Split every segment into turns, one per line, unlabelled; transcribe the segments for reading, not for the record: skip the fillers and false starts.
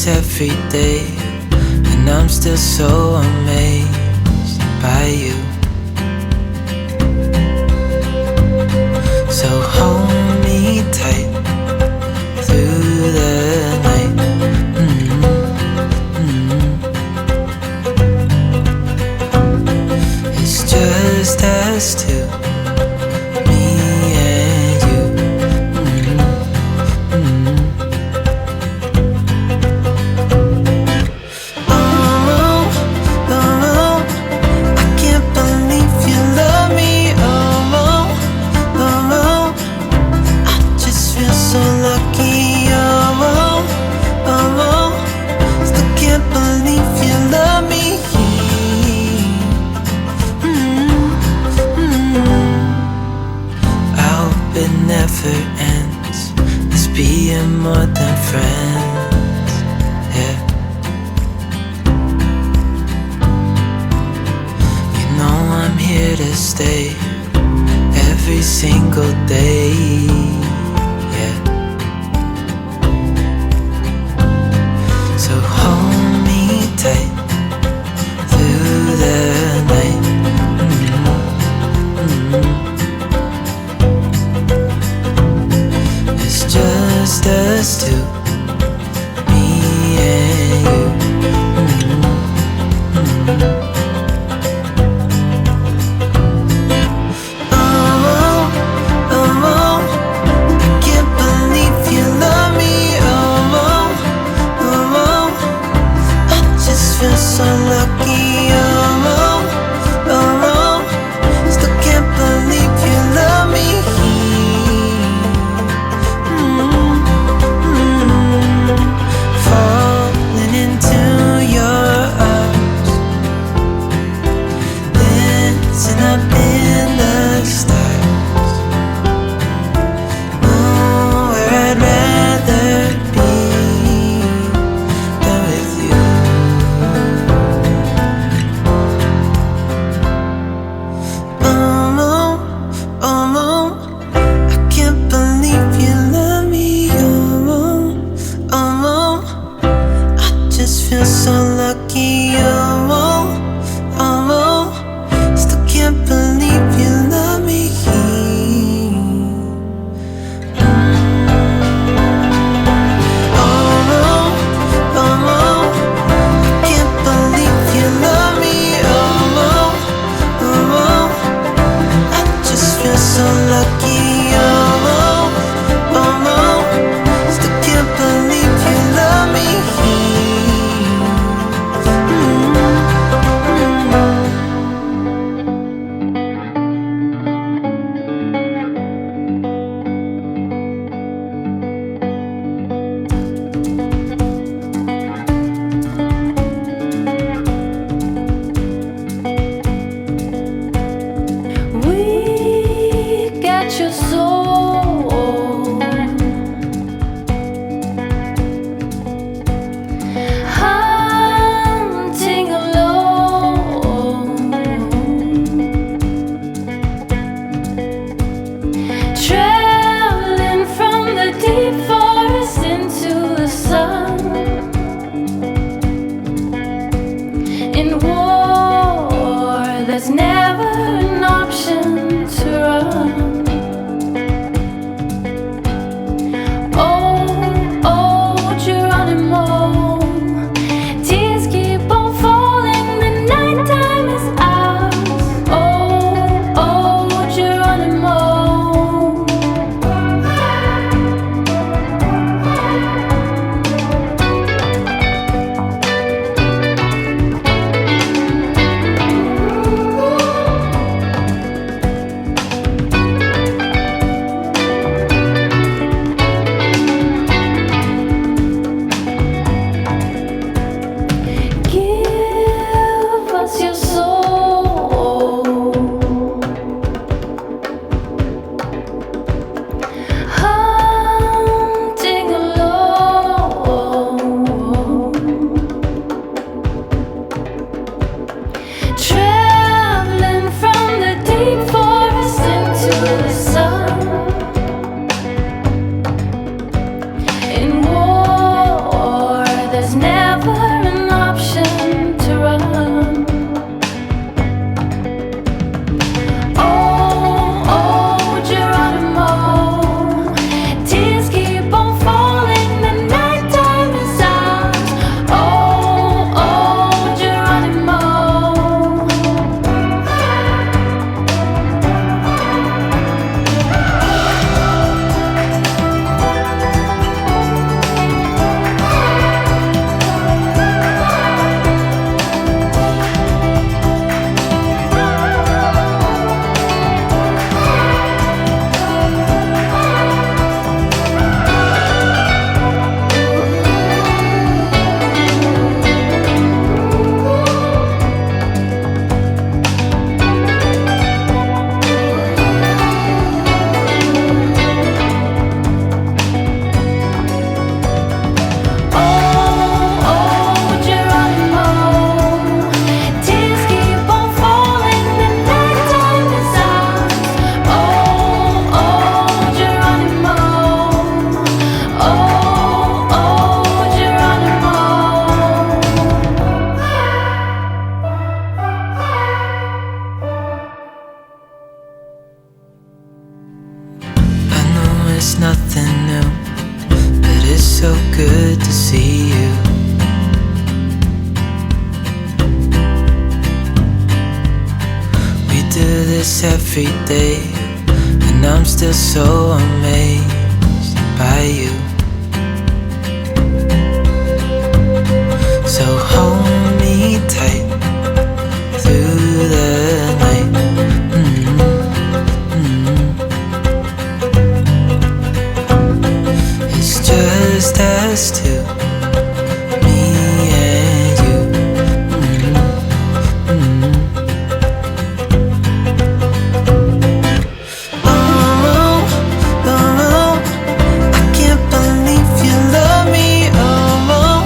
Every day, and I'm still so amazed by you. So hold me tight through the night. It's just us two, me and you. More than friends, yeah. You know I'm here to stay every single day, yeah. So hold me tight through the night. It's just us two, me and you. never an option to run. Oh, oh, Geronimo, tears keep on falling, the nighttime is ours. Oh, oh, Geronimo. Give us your soul, hunting alone, traveling from the deep forest into the sun. In war, there's never an option to run. Oh, oh, Geronimo, tears keep on falling, the nighttime is ours. Oh, oh, Geronimo. I know it's nothing new, but it's so good to see you. We do this every day, and I'm still so amazed by you. So hold me tight through the night. It's just us two, me and you. Oh, oh, I can't believe you love me. Oh, oh,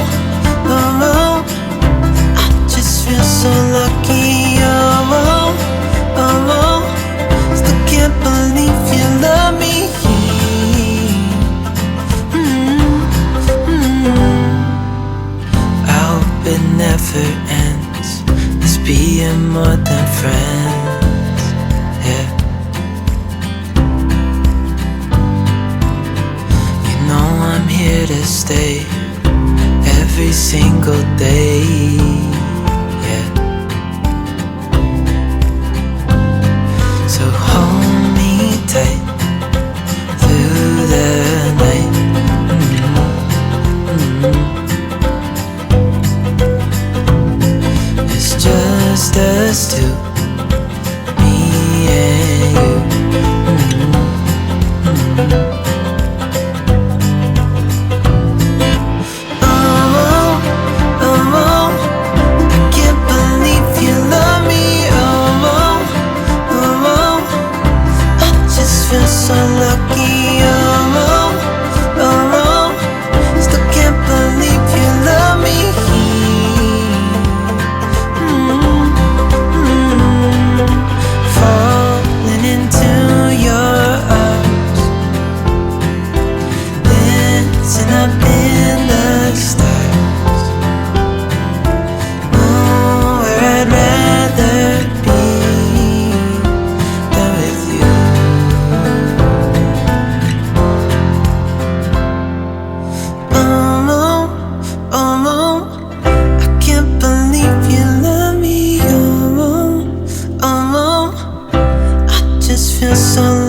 feel so